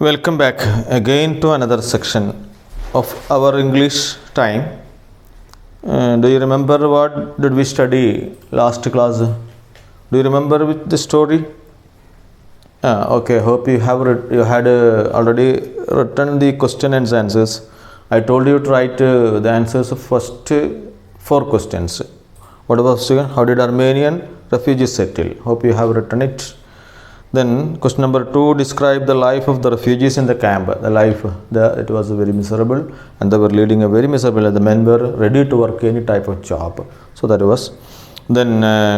Welcome back again to another section of our English time. Do you remember what did we study last class? Do you remember with the story? Okay, hope you have you had already written the question and answers. I told you to write the answers of first four questions. What was how did Armenian refugees settle? Hope you have written it. Then question number 2, describe the life of the refugees in the camp. The life, it was very miserable, and they were leading a very miserable. The men were ready to work any type of job. So that was. Then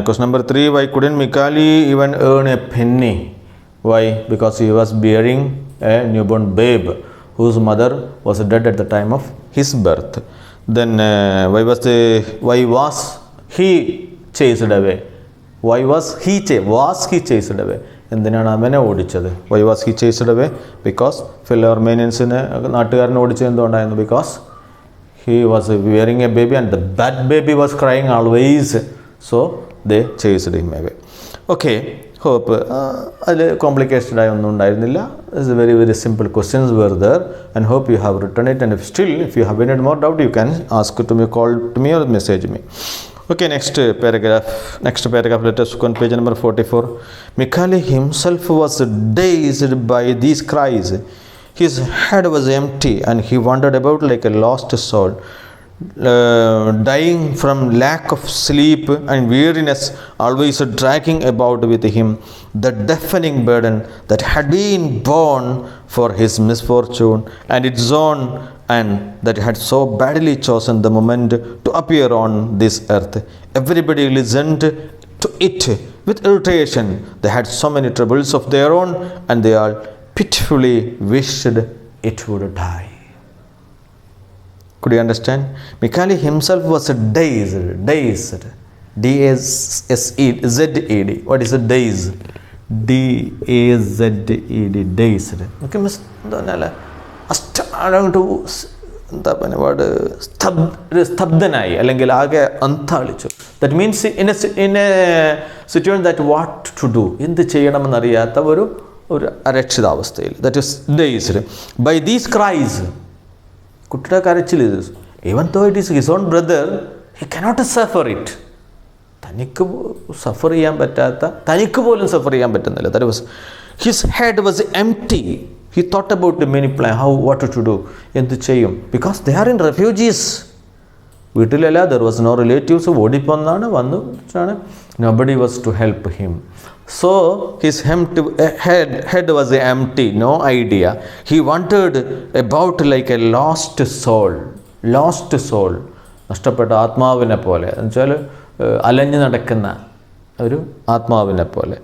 question number 3, why couldn't Mikali even earn a penny? Why? Because he was bearing a newborn babe whose mother was dead at the time of his birth. Then why was he chased away? Why was he chased away? എന്തിനാണ് അവനെ ഓടിച്ചത്? Why was he chased away? Because fellow അർമേനിയൻസിന് നാട്ടുകാരനെ ഓടിച്ചത് എന്തുകൊണ്ടായിരുന്നു? Because he was wearing a baby and that baby was crying always. So they chased him away. Okay, hope അതിൽ complicated ആയി ഒന്നും ഉണ്ടായിരുന്നില്ല. It's very very simple questions were there and hope you have written it. And if you have any more doubt, you can ask to me, call to me or message me. Okay, next paragraph, let us go on page number 44. Mikhail himself was dazed by these cries. His head was empty and he wandered about like a lost soul, dying from lack of sleep and weariness, always dragging about with him the deafening burden that had been borne for his misfortune and its own, and that had so badly chosen the moment to appear on this earth. Everybody listened to it with irritation. They had so many troubles of their own, and they all pitifully wished it would die. Could you understand? Mikhail himself was dazed. D-A-Z-E-D. What is a daze? D-A-Z-E-D. Dazed. Okay, എന്താ പറയുക, സ്തബ്ധനായി അല്ലെങ്കിൽ ആകെ അന്താളിച്ചു. That means in a situation that what to do, എന്ത് ചെയ്യണമെന്നറിയാത്ത ഒരു അരക്ഷിതാവസ്ഥയിൽ. That is dazed by these cries. കുട്ടിയുടെ കരച്ചിൽ ഇത്, even though it is his own brother, he cannot suffer it. തനിക്ക് സഫർ ചെയ്യാൻ പറ്റാത്ത, തനിക്ക് പോലും സഫർ ചെയ്യാൻ പറ്റുന്നില്ല. That was his head was empty. He thought about many plans, what to do, എന്ത് ചെയ്യും. Because they are in refugees. വീട്ടിലല്ല, there was no relatives. ഓടിപ്പോന്നാണ്, വന്നു. Nobody was to help him. So his head was empty, no idea. He wandered about like a lost soul. നഷ്ടപ്പെട്ട ആത്മാവിനെ പോലെ, എന്നുവെച്ചാൽ അലഞ്ഞു നടക്കുന്ന ഒരു ആത്മാവിനെ പോലെ.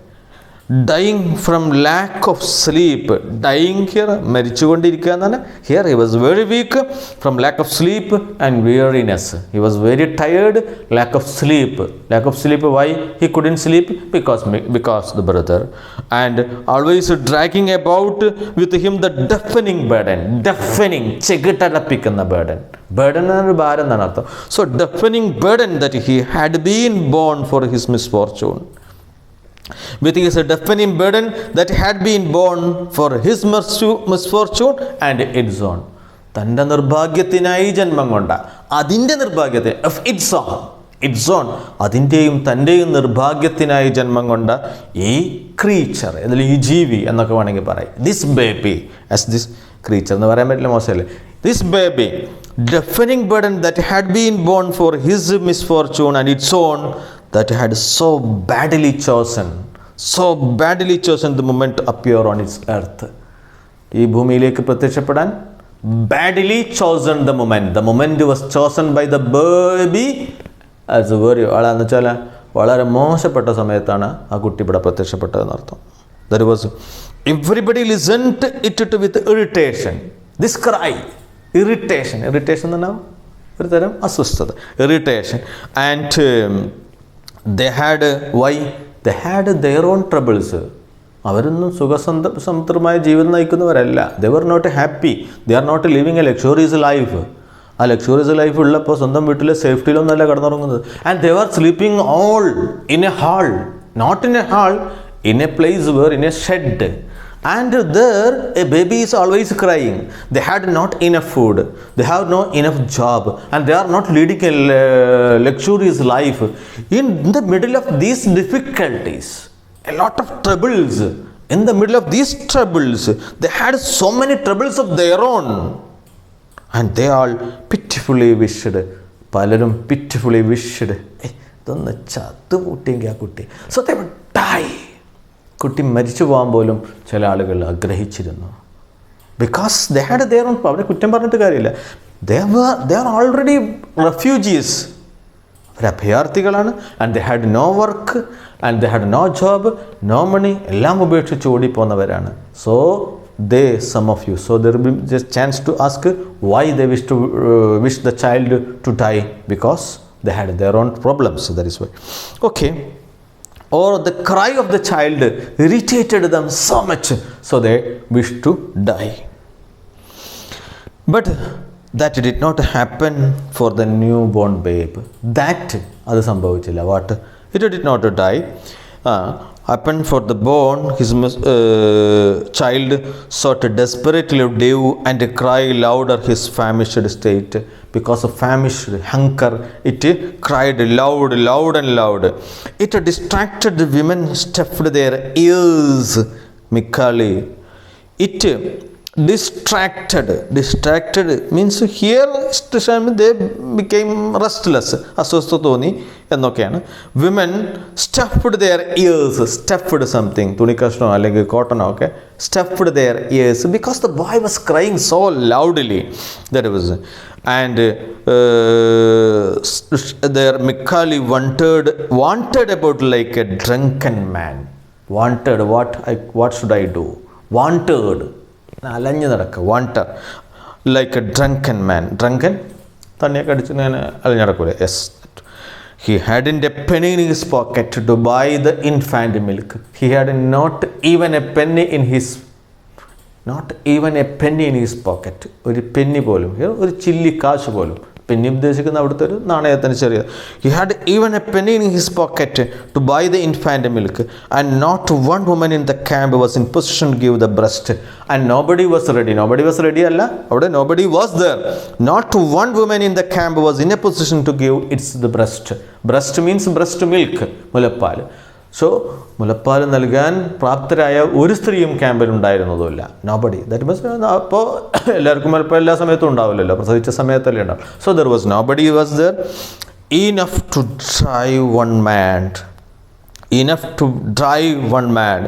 Dying from lack of sleep. Dying here, മരിച്ചുകൊണ്ടിരിക്കുക എന്നാണ്. Here he was very weak from lack of sleep and weariness. He was very tired, lack of sleep. Why he couldn't sleep? Because the brother. And always dragging about with him the deafening burden. ചെകിട്ടടപ്പിക്കുന്ന burden. Burden ആണ് ഭാരം എന്നാണ് അർത്ഥം. So deafening burden that he had been born for his misfortune. With his deafening burden that had been born for his misfortune and its own. തൻ്റെ നിർഭാഗ്യത്തിനായി ജന്മം കൊണ്ട, അതിൻ്റെ നിർഭാഗ്യത്തിന്, its own, അതിൻ്റെയും തൻ്റെയും നിർഭാഗ്യത്തിനായി ജന്മം കൊണ്ട ഈ ക്രീച്ചർ, അതിൽ ഈ ജീവി എന്നൊക്കെ വേണമെങ്കിൽ പറയാം. This baby, as this creature എന്ന് പറയാൻ പറ്റില്ല, മോശമല്ലേ. This baby, deafening burden that had been born for his misfortune and its own, that had so badly chosen the moment to appear on its earth. ഈ ഭൂമിയിലേക്ക് പ്രത്യക്ഷപ്പെടാൻ badly chosen the moment was chosen by the baby as very ആളെന്ന് വെച്ചാൽ വളരെ മോശപ്പെട്ട സമയത്താണ് ആ കുട്ടി ഇവിടെ പ്രത്യക്ഷപ്പെട്ടതെന്നർത്ഥം. That was everybody listened it to with irritation. This cry, irritation എന്ന് പറഞ്ഞാൽ ഒരു തരം അസ്വസ്ഥത, irritation. And they had their own troubles. അവരൊന്നും സുഖസമൃദ്ധമായ ജീവിതം നയിക്കുന്നവരല്ല. They were not happy. They are not living a luxurious life. ആ ലക്ഷറിയസ് ലൈഫ് ഉള്ളപ്പോൾ സ്വന്തം വീട്ടിലെ സേഫ്റ്റിയിലൊന്നുമല്ല കിടന്നുറങ്ങുന്നത്. And they were sleeping all in a hall. Not in a hall, in a place where, in a shed. And there a baby is always crying. They had not enough food, they have no enough job, and they are not leading a luxurious life. In the middle of these difficulties, a lot of troubles, in the middle of these troubles, they had so many troubles of their own, and they all pitifully wished, പലരും pitifully wished, ഇതൊന്ന് ചത്തുകൂട്ടിയെങ്കിൽ ആ കുട്ടി, so they would die. കുട്ടി മരിച്ചു പോകാൻ പോലും ചില ആളുകൾ ആഗ്രഹിച്ചിരുന്നു. Because they had their own, അവരെ കുറ്റം പറഞ്ഞിട്ട് കാര്യമില്ല. ദേ ആർ ഓൾറെഡി റെഫ്യൂജീസ്, അവർ അഭയാർത്ഥികളാണ്. And they had no work and they had no job, no money, എല്ലാം ഉപേക്ഷിച്ച് ഓടിപ്പോന്നവരാണ്. So they, some of you, so there will be just chance to ask why they wish the child to die, because they had their own problems, that is why. Okay. Or the cry of the child irritated them so much, so they wished to die. But that did not happen for the newborn babe. That adu sambhavichilla. What? It did not die. Happened for the born, his child sought desperately of dew and cried louder his famished state. Because of famished hunger, it cried loud and loud. It distracted the women, stuffed their ears meekly. It distracted means here they became restless, അസ്വസ്ഥ തോന്നി എന്നൊക്കെയാണ്. Women stuffed their ears, stuffed something, തുണിക്കഷ്ണോ അല്ലെങ്കിൽ കോട്ടണോ ഒക്കെ, stuffed their ears because the boy was crying so loudly that was. And their Mikali wanted about like a drunken man. Wanted, what should I do? Wanted, അലഞ്ഞു നടക്കുക. Wander like a drunken man. Drunken തന്നെയൊക്കെ അടിച്ച് ഞാൻ അലഞ്ഞു നടക്കൂലേ. Yes. He hadn't a penny in his pocket to buy the infant milk. He had not even a penny in his pocket. ഒരു Penny പോലും, ഒരു ചില്ലി കാശ് പോലും. പെന്നി ഉദ്ദേശിക്കുന്ന അവിടുത്തെ ഒരു നാണയത്തിന് ചെറിയ. He had even a penny in his pocket to buy the infant milk, and not one woman in the camp was in position to give the breast, and nobody was ready അല്ല, അവിടെ nobody was there. Not one woman in the camp was in a position to give its the breast. Breast means breast milk, മുലപ്പാൽ. So മുലപ്പാൽ നൽകാൻ പ്രാപ്തരായ ഒരു സ്ത്രീയും ക്യാമ്പിൽ ഉണ്ടായിരുന്നതുമില്ല. Nobody. That means അപ്പോൾ എല്ലാവർക്കും മുലപ്പാൽ എല്ലാ സമയത്തും ഉണ്ടാവില്ലല്ലോ, പ്രസവിച്ച സമയത്തല്ലേ ഉണ്ടാവും. So there was nobody was there enough to drive one man.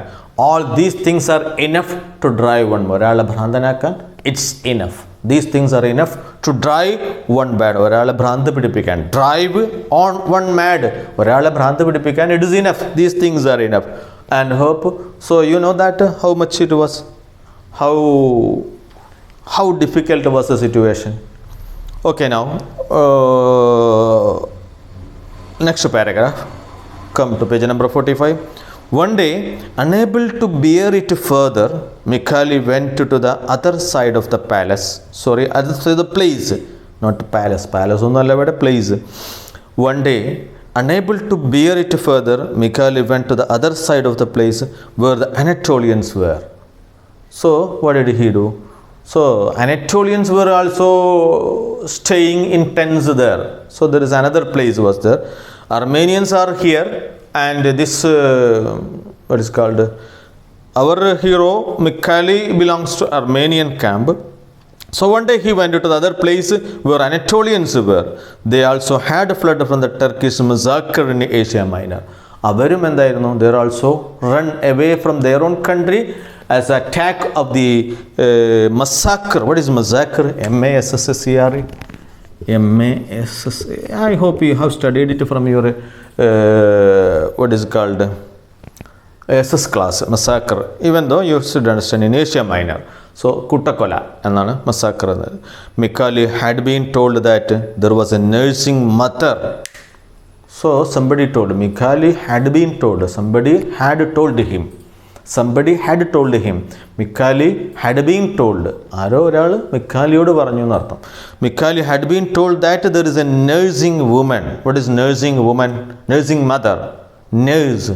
All these things are enough to drive one man. ഒരാളെ ഭ്രാന്തനാക്കാൻ it's enough. These things are enough to drive one mad. ഒരാളെ ഭ്രാന്ത് പിടിപ്പിക്കാൻ, drive on one mad, ഒരാളെ ഭ്രാന്ത് പിടിപ്പിക്കാൻ it is enough. These things are enough. And hope, so you know that how much it was, how difficult was the situation. Okay, now next paragraph, come to page number 45. One day, unable to bear it further, Mikali went to the other side of the palace. Sorry, other side of the place, not palace. Palace on the place. One day, unable to bear it further, Mikali went to the other side of the place where the Anatolians were. So, what did he do? So, Anatolians were also staying in tents there. So, there is another place was there. Armenians are here. And this, what is called, our hero Mikali belongs to Armenian camp. So one day he went to the other place where Anatolians were. They also had fled from the Turkish massacre in Asia Minor. Avarum endaayirunnu, they are also run away from their own country as attack of the massacre. What is massacre? M-A-S-S-A-C-R-E. M-A-S-S-A. I hope you have studied it from your what is called SS class, massacre. Even though you should understand in Asia Minor. So Kuttakola ennaanu massacre. Mikali had been told that there was a nursing mother. So somebody told, Mikali had been told, somebody had told him. Mikali had been told. ആരോ ഒരാൾ മിക്കാലിയോട് പറഞ്ഞു എന്നർത്ഥം. Mikali had been told that there is a nursing woman. What is nursing woman? Nursing mother. Nurse.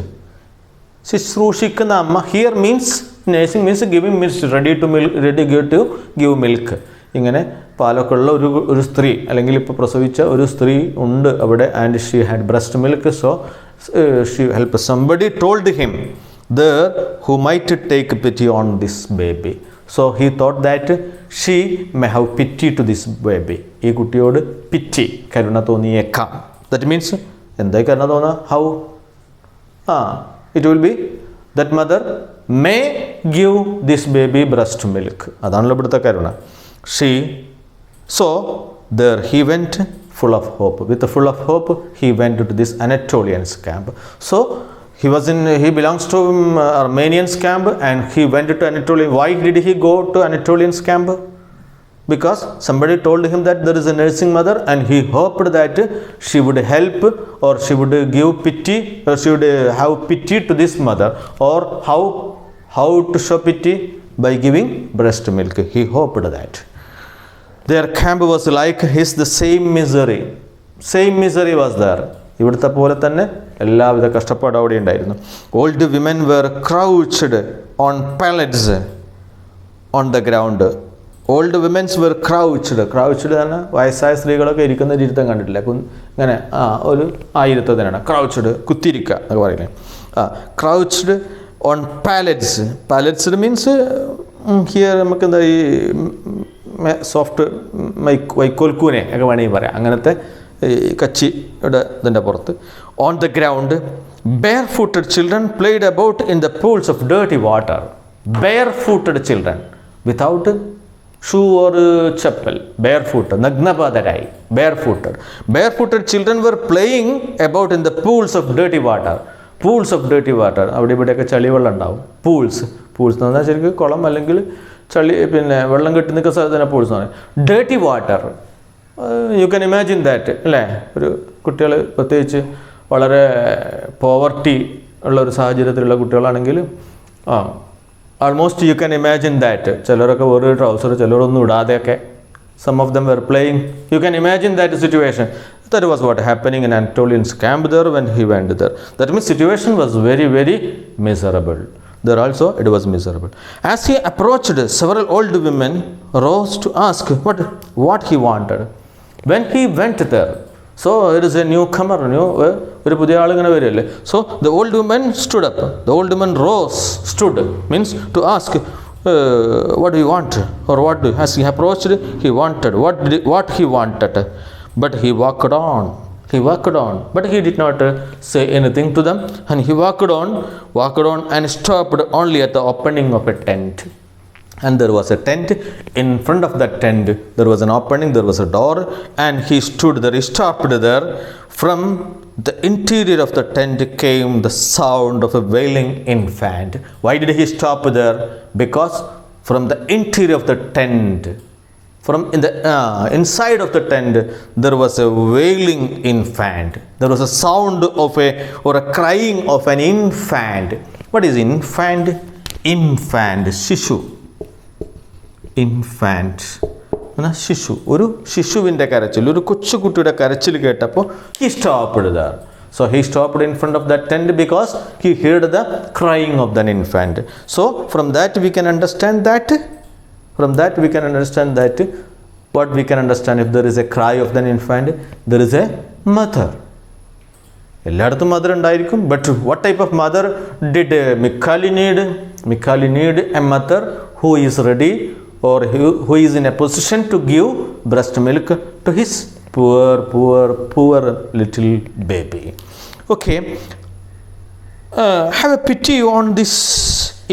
ശുശ്രൂഷിക്കുന്ന അമ്മ. Here means nursing means giving means ready to give milk. ഇങ്ങനെ പാലൊക്കെ ഉള്ള ഒരു സ്ത്രീ, അല്ലെങ്കിൽ ഇപ്പോൾ പ്രസവിച്ച ഒരു സ്ത്രീ ഉണ്ട് അവിടെ. And she had breast milk. So she help. Somebody told him there who might take pity on this baby. So he thought that she may have pity to this baby. ഈ കുട്ടിയോട് പിറ്റി, കരുണ തോന്നിയേക്കാം. ദറ്റ് മീൻസ് എന്തായി കരുണ തോന്നുക? How? It will be that mother may give this baby breast milk. അതാണല്ലോ ഇവിടുത്തെ കരുണ. So there he went full of hope. With full of hope he went to this Anatolian camp. So he belongs to Armenians camp, and he went to Anatolian. Why did he go to Anatolians camp? Because somebody told him that there is a nursing mother, and he hoped that she would help, or she would give pity, or she would have pity to this mother. Or how to show pity? By giving breast milk. He hoped that. Their camp was like his. The same misery was there. ഇവിടുത്തെ പോലെ തന്നെ എല്ലാവിധ കഷ്ടപ്പാടും അവിടെ ഉണ്ടായിരുന്നു. Old women were crouched on pallets on the ground. Old womens were crouched തന്നെ വയസ്സായ സ്ത്രീകളൊക്കെ ഇരിക്കുന്ന ഇരുത്തം കണ്ടിട്ടില്ല. ഇങ്ങനെ ഒരു ഇരുത്തത്തിനാണ് ക്രൗച്ച്ഡ്, കുത്തിരിക്കുക എന്നൊക്കെ പറയുന്നത്. ക്രൗച്ച്ഡ് ഓൺ പാലറ്റ്സ് മീൻസ് ഹിയർ നമുക്ക് എന്താ ഈ സോഫ്റ്റ് വൈക്കോൽക്കൂനെ ഒക്കെ വേണമെങ്കിൽ പറയാം. അങ്ങനത്തെ കച്ചിയുടെ ഇതിൻ്റെ പുറത്ത്. On the ground barefooted children played about in the pools of dirty water. Barefooted children without shoe or chappal, barefooted, നഗ്നപാതരായി, barefooted children were playing about in the pools of dirty water. അവിടെ ഇവിടെയൊക്കെ ചളിവെള്ളം ഉണ്ടാവും. Pools എന്ന് പറഞ്ഞാൽ ശരിക്കും കുളം അല്ലെങ്കിൽ ചളി, പിന്നെ വെള്ളം കെട്ടി നിൽക്കുന്ന സ്ഥലത്തിന് പൂൾസ് എന്ന് പറയും. Dirty water, U can imagine that അല്ലേ? ഒരു കുട്ടികൾ പ്രത്യേകിച്ച് വളരെ പോവർട്ടി ഉള്ള ഒരു സാഹചര്യത്തിലുള്ള കുട്ടികളാണെങ്കിൽ almost you can imagine that. ചിലരൊക്കെ ഒരു ട്രൗസർ, ചിലരൊന്നും ഇടാതെയൊക്കെ, some of them were playing. You can imagine that situation. That was what happening in Anatolian's camp there when he went there. That means situation was very, very miserable. There also it was miserable. As he approached, several old women rose to ask what he wanted. When he went there, so it is a newcomer, ഒരു പുതിയ ആളിങ്ങനെ വരികയല്ലേ. So the old woman stood up. The old woman stood means to ask what do you want, or as he approached he wanted what he wanted. But he walked on, but he did not say anything to them, and he walked on and stopped only at the opening of a tent. And there was a tent. In front of that tent there was an opening, there was a door, and he stood there, he stopped there. From the interior of the tent came the sound of a wailing infant. Why did he stop there? Because from the interior of the tent, from inside of the tent, there was a wailing infant. There was a sound of a crying of an infant. What is infant? Shishu. Infant. ശിശു, ഒരു ശിശുവിൻ്റെ കരച്ചിൽ, ഒരു കൊച്ചുകുട്ടിയുടെ കരച്ചിൽ കേട്ടപ്പോൾ he stopped there. So he stopped in front of that tent because he heard the crying of the infant. So from that we can understand that what we can understand, if there is a cry of the infant, there is a mother. എല്ലായിടത്തും mother ഉണ്ടായിരിക്കും. But what type of mother did മിക്കാലി need? A mother who is ready, or who is in a position to give breast milk to his poor little baby. Okay, have a pity on this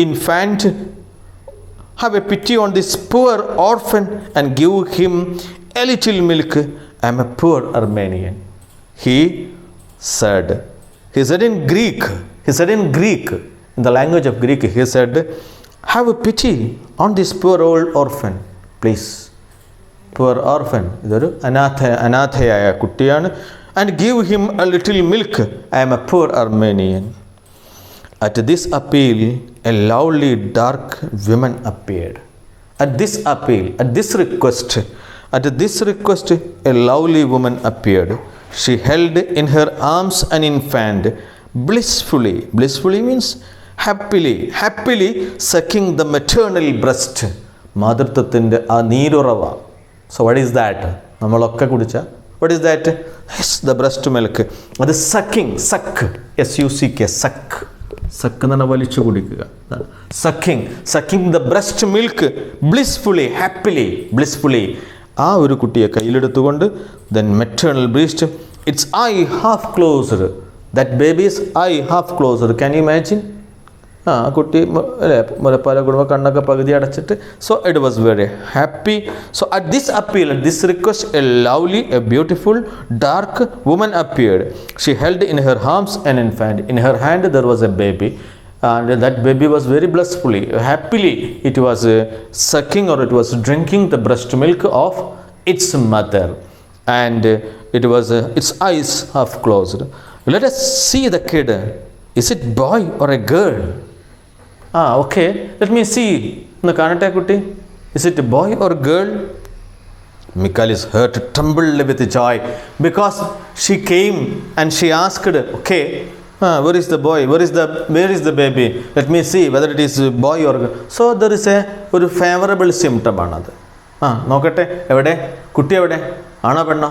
infant, have a pity on this poor orphan, and give him a little milk. I am a poor Armenian. He said in Greek, in the language of Greek, he said, have a pity on this poor old orphan, please. Poor orphan, idoru anathayaya kuttiyanu, and give him a little milk. I am a poor Armenian. At this appeal, a lovely dark woman appeared. At this request, a lovely woman appeared. She held in her arms an infant, blissfully means happily sucking the maternal breast. മാതൃത്വത്തിൻ്റെ ആ നീരുറവ. So what is that? നമ്മളൊക്കെ കുടിച്ച what is that? The breast milk. അത് sucking, suck, SUCK, suck. Suck എന്ന് പറഞ്ഞാൽ വലിച്ചു കുടിക്കുക. Sucking the breast milk blissfully, blissfully. ആ ഒരു കുട്ടിയെ കയ്യിലെടുത്തുകൊണ്ട് then maternal breast, it's eye half closed, that baby's eye half closed. Can you imagine? ആ കുട്ടി അല്ലേ മുലപ്പാല കുടുംബ കണ്ണൊക്കെ പകുതി അടച്ചിട്ട്. So it was very happy. So at this appeal, at this request, a lovely, a beautiful dark woman appeared. She held in her arms an infant. In her hand there was a baby, and that baby was very blissfully, happily it was sucking, or it was drinking the breast milk of its mother, and it was its eyes half closed. Let us see the kid. Is it boy or a girl? Okay, let me see. ഒന്ന് കാണട്ടെ കുട്ടി. Is it a boy or a girl? Michael's heart trembled with joy because she came and she asked, okay, where is the boy? Where is the baby? Let me see whether it is a boy or girl. So there is ഒരു favourable symptom ആണത്. നോക്കട്ടെ, എവിടെ കുട്ടി, എവിടെ ആണോ പെണ്ണോ?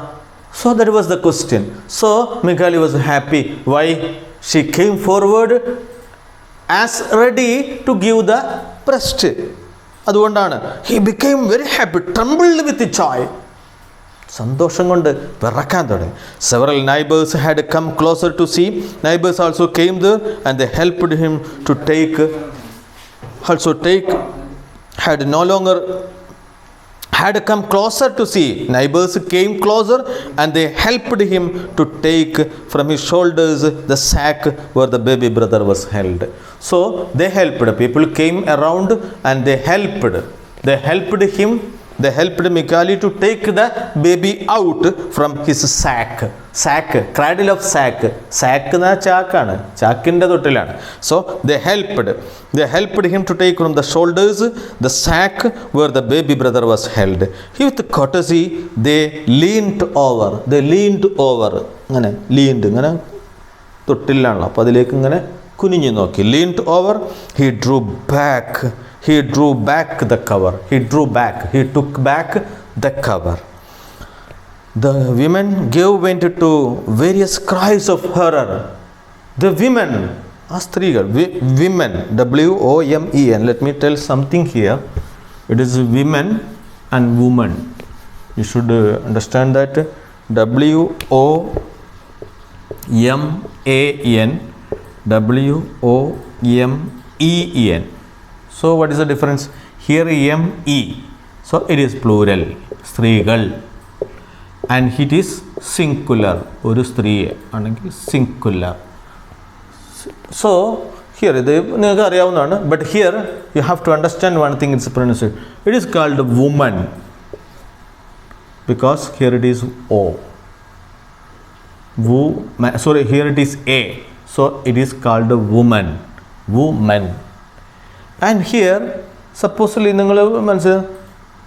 So that was the question. So Michael was happy. Why? She came forward as ready to give the breast. അതുകൊണ്ടാണ് he became very happy, trembled with joy. സന്തോഷം കൊണ്ട് വിറക്കാൻ തുടങ്ങി. Several neighbors had come closer to see. Neighbors also came there and they helped him to take, had no longer had come closer to see. Neighbors came closer and they helped him to take from his shoulders the sack where the baby brother was held. So they helped. People came around and they helped him. They helped Mikali to take the baby out from his sack. Cradle of sack. Sack na chakana. Chakinde തൊട്ടിലാണ്. So they helped him to take from the shoulders the sack where the baby brother was held. With courtesy they leaned over. അങ്ങനെ ഇങ്ങനെ തൊട്ടിലാണല്ലോ, അപ്പോൾ അതിലേക്ക് ഇങ്ങനെ കുനിഞ്ഞു നോക്കി. Leaned over. He drew back the cover. He took back the cover. The women gave vent to various cries of horror. The women, സ്ത്രീകൾ, women, WOMEN. Let me tell something here. It is women and woman. You should understand that. WOMAN, WOMEN. So what is the difference? Here ME. So it is plural. സ്ത്രീകൾ. And it is singular. ഒരു സ്ത്രീയെ ആണെങ്കിൽ singular. So here ഇത് നിങ്ങൾക്ക് അറിയാവുന്നതാണ്. But here you have to understand one thing. It's pronunciation. It is called woman because here it is O. Here it is A. So it is called woman. And here സപ്പോസ്ലി നിങ്ങൾ മനസ്സിലായി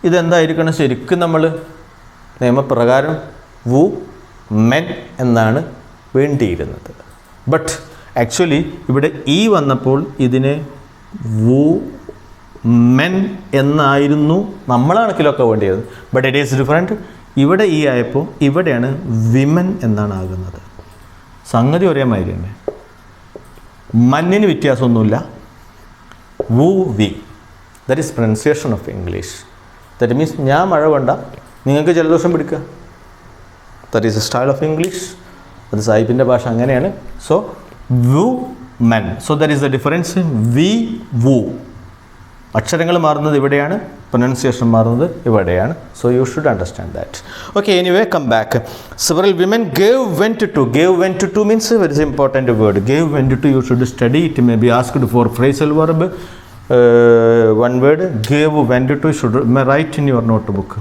ഇതെന്തായിരിക്കണം ശരിക്കും നമ്മൾ നിയമപ്രകാരം men എന്നാണ് വേണ്ടിയിരുന്നത്. But actually ഇവിടെ ഈ വന്നപ്പോൾ ഇതിനെ മെൻ എന്നായിരുന്നു നമ്മളെ കണക്കിലൊക്കെ വേണ്ടിയത്. But it is different. ഇവിടെ ഈ ആയപ്പോൾ ഇവിടെയാണ് വിമൻ എന്നാണ് ആകുന്നത്. സംഗതി ഒരേ മാതിരി തന്നെ, മന്നിന് വ്യത്യാസമൊന്നുമില്ല. വി, that is pronunciation of English. That means ഞാൻ മഴ കൊണ്ട നിങ്ങൾക്ക് ജലദോഷം പിടിക്കുക. That is a style of English. അത് സാഹിബിൻ്റെ ഭാഷ അങ്ങനെയാണ്. So woman. So that is the difference. വി വു. അക്ഷരങ്ങൾ മാറുന്നത് ഇവിടെയാണ്, പ്രൊനൗൺസിയേഷൻ മാറുന്നത് ഇവിടെയാണ്. So you should understand that. Okay, anyway come back. Several women gave vent to. Gave vent to means very important word. Gave vent to you should study. It may be asked four phrasal verb. one word, gave vent to, should write in your notebook.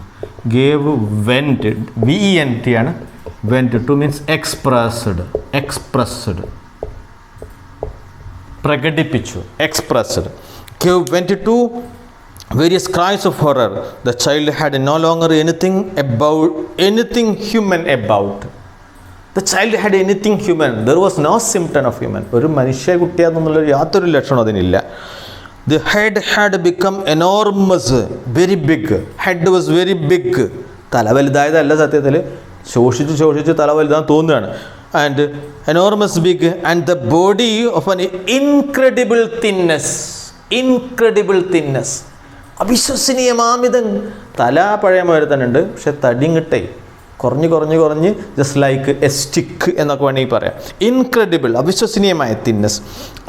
Gave vent, VENT ആണ്. Vent to means expressed. പ്രകടിപ്പിച്ചു, expressed. Gave vent to various cries of horror. The child had no longer anything human about. The child had anything human, there was no symptom of human. ഒരു മനുഷ്യ കുട്ടിയാണെന്നുള്ള യാതൊരു ലക്ഷണം അതിനില്ല. The head had become enormous, very big. Head was very big. തല വലുതായതല്ല സത്യത്തിൽ, ശോഷിച്ച് തല വലുതാന്ന് തോന്നുകയാണ്. And enormous big and the body of an incredible thinness. അവിശ്വസനീയമാമിതം. തല പഴയ മാതിരി തന്നെ ഉണ്ട്, പക്ഷെ തടിങ്ങിട്ടേ കുറഞ്ഞ് ജസ്റ്റ് ലൈക്ക് എ സ്റ്റിക്ക് എന്നൊക്കെ വേണമെങ്കിൽ പറയാം. ഇൻക്രെഡിബിൾ, അവിശ്വസനീയമായ thinness.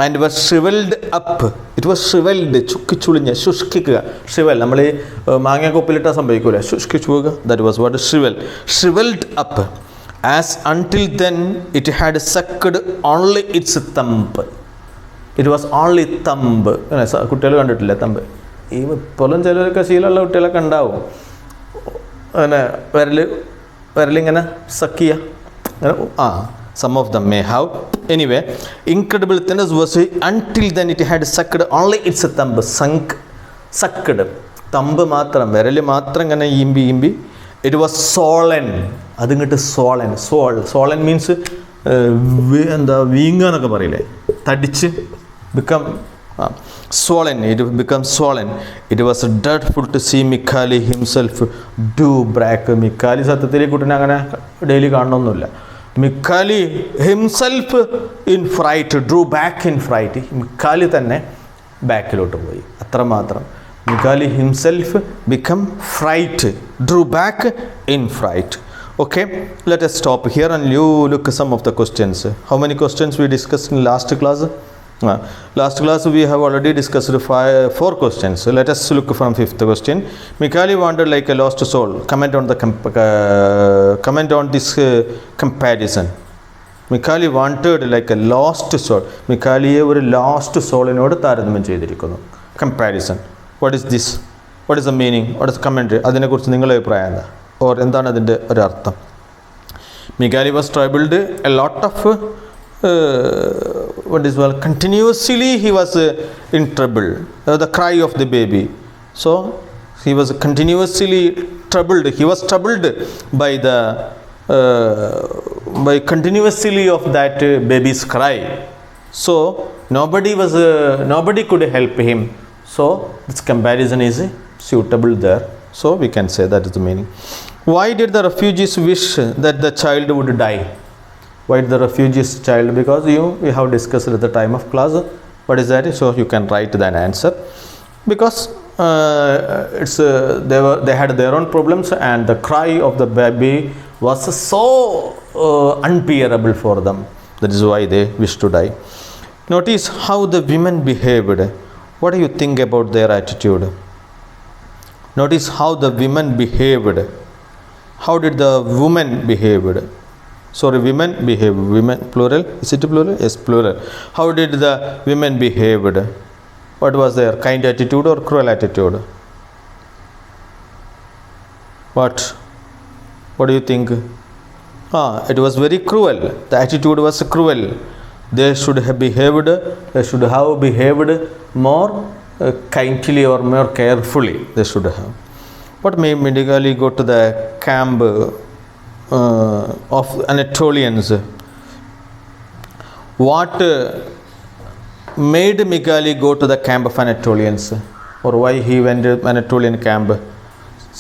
And was shrivelled up. It was shrivelled, ചുക്കിച്ചുളിഞ്ഞ്, ശുഷ്കിക്കുക. ഷ്രിവൽ നമ്മൾ ഈ മാങ്ങ കൊപ്പിലിട്ടാൽ സംഭവിക്കൂല, ശുഷ്കിച്ചുക. That was what shrivelled up. As until then it had sucked only its thumb. It was only thumb. കുട്ടികൾ കണ്ടിട്ടില്ലേ തമ്പ്? ഈ ഇപ്പോഴും ചിലരൊക്കെ ശീലമുള്ള കുട്ടികളൊക്കെ ഉണ്ടാവും. അങ്ങനെ വിരലിങ്ങനെ സക്ക് ചെയ്യുക. Some of them may have. Anyway, incredible thinness was until then it had sucked only its thumb. Sucked, thumb മാത്രം, വിരൽ മാത്രം ഇങ്ങനെ ഈമ്പി. It was swollen. അതിങ്ങോട്ട് സോളൻ മീൻസ് എന്താ വീങ്ങുക എന്നൊക്കെ പറയില്ലേ, തടിച്ച് become swollen. It becomes swollen. It was dreadful to see Mikali himself do back. Mikali സത്യത്തിൽ ഈ കുട്ടീനെ അങ്ങനെ ഡെയിലി കാണണമെന്നില്ല. Mikali himself in fright, drew back in fright. Mikali തന്നെ ബാക്കിലോട്ട് പോയി, അത്രമാത്രം. Mikali himself become fright, drew back in fright. Okay, let us stop here and you look some of the questions. How many questions we discussed in last class? Last class we have already discussed 4 questions. So let us look from 5th question. Mikali wanted like a lost soul. Comment on this comparison. Mikali wanted like a lost soul. Mikaliye ഒരു lost soulനോട് താരതമ്യം ചെയ്തിരിക്കുന്നു. Comparison. What is this? What is the meaning? What is the commentary? അതിനെക്കുറിച്ച് നിങ്ങളുടെ അഭിപ്രായം എന്താ? Or എന്താണ് അതിൻ്റെ ഒരർത്ഥം? Mikali was troubled a lot of continuously he was in trouble. The cry of the baby. So he was continuously troubled. He was troubled by the by continuously of that baby's cry. So nobody could help him. So this comparison is suitable there. So we can say that is the meaning. Why did the refugees wish that the child would die? Why the refugees child? Because we have discussed at the time of class. What is that? So you can write that answer. Because they had their own problems and the cry of the baby was so unbearable for them. That is why they wish to die. Notice how the women behaved. What do you think about their attitude? Notice how the women behaved. How did the women behaved? Sorry, women behave. Women, plural. Is it plural? Yes, plural. How did the women behaved? What was their kind attitude or cruel attitude? What do you think? It was very cruel. The attitude was cruel. They should have behaved. They should have behaved more kindly or more carefully. They should have. What made Mikali go to the camp of Anatolians? What made Mikali go to the camp of Anatolians, or why he went to Anatolian camp?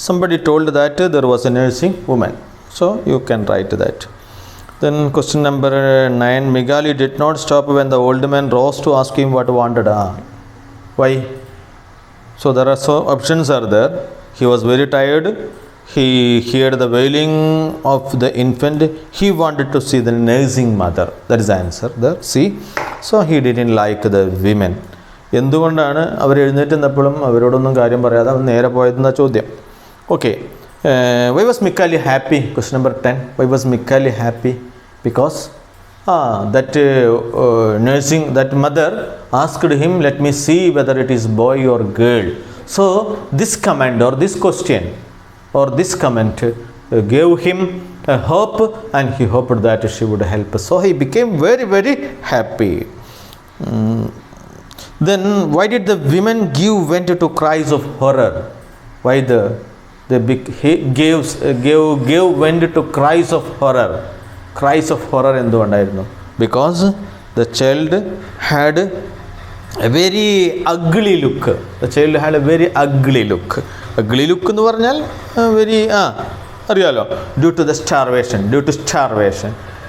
Somebody told that there was a nursing woman, so you can write that. Then question number 9. Mikali did not stop when the old man rose to ask him what wanted. Why? So there are so options are there. He was very tired. He heard the wailing of the infant. He wanted to see the nursing mother. That is the answer there. See? So he didn't like the women. എന്തുകൊണ്ടാണ് അവർ എഴുന്നേറ്റ് നിന്നപ്പോഴും അവരോടൊന്നും കാര്യം പറയാതെ അവൻ നേരെ പോയതെന്ന ചോദ്യം. Okay. Why was Mikali happy? Question number 10. Why was Mikali happy? Because that mother asked him, let me see whether it is boy or girl. So this comment or this question or this comment gave him a hope, and he hoped that she would help. So he became very, very happy. Then why did the women give vent to cries of horror? Why gave vent to cries of horror? cries of horror എന്തുകൊണ്ടായിരുന്നു? Because the child had a very ugly look. The child had a very ugly look. Ugly look എന്ന് പറഞ്ഞാൽ very അറിയാലോ, due to starvation,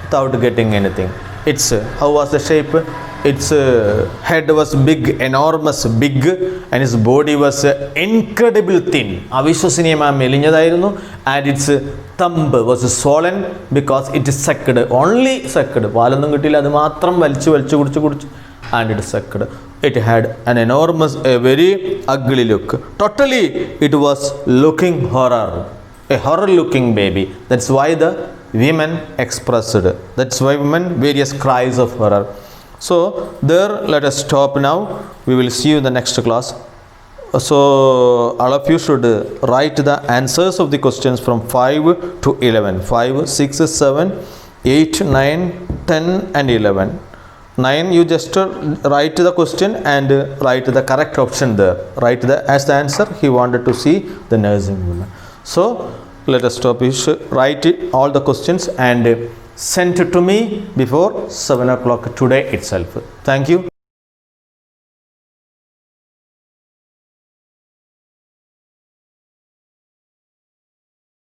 without getting anything. Its how was the shape? Its head was big, enormous big, and its body was incredible thin. അവിശ്വസനീയമായി മെലിഞ്ഞതായിരുന്നു. And its thumb was swollen because it sucked, only sucked. പാലൊന്നും കിട്ടിയില്ല, അത് മാത്രം വലിച്ചു കുടിച്ചു. And it sucked. It had an enormous, a very ugly look. Totally, it was looking horror. A horror looking baby. That's why the women expressed. That's why women various cries of horror. So there, let us stop now. We will see you in the next class. So all of you should write the answers of the questions from 5 to 11. 5, 6, 7, 8, 9, 10 and 11. 9, you just write the question and write the correct option there. Write the as the answer. He wanted to see the nursing woman. So let us stop. You should write it, all the questions, and send it to me before 7 o'clock today itself. Thank you.